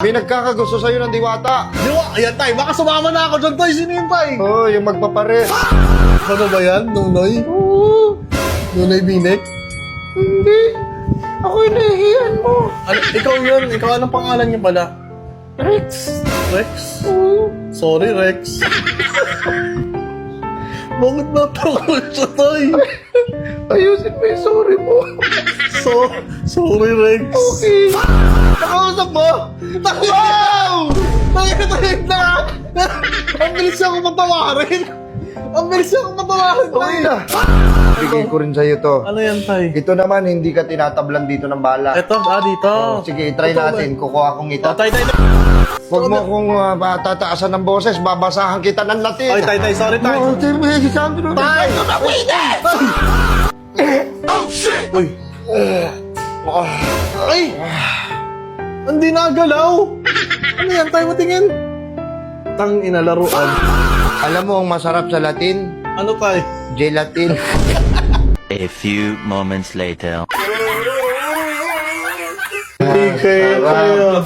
May nagkakagusto sa'yo ng diwata. Ayan tay, baka sumama na ako dyan tay. Sino yun tay? Oo, yung magpapare. Ano ba yan? Nunoy? Oo. Nunoy Binek? Hindi. Ako yung nahihiyan mo. Ano, ikaw yun. Ikaw anong pangalan niya pala? Rex. Rex? Oo. Sorry Rex. Bakit natakot siya tay? Ayusin mo yung sorry mo. Sorry Rex. Okay. Nakausap mo? Wow! Tahimik na! Ang bilis niya akong patawarin! Ang bilis niya akong patawarin, tay! Okay na. Bigay ko rin sa'yo to. Ano yan, tay? Ito naman, hindi ka tinatablan dito ng bala. Ito, dito. Oh, sige, try Ito, natin. Kukuha kong ito. Tay. Huwag mo akong tataasan ng boses. Babasahan kita ng Latin. Ay, tay, sorry, tay. Oh, tay! Uy. Ay! Hindi nagalaw! Ano yan, tay? Matingin? Tang inalaruan. Alam mo ang masarap sa Latin? Ano, tay? Gelatin. A few moments later. Hindi kayo.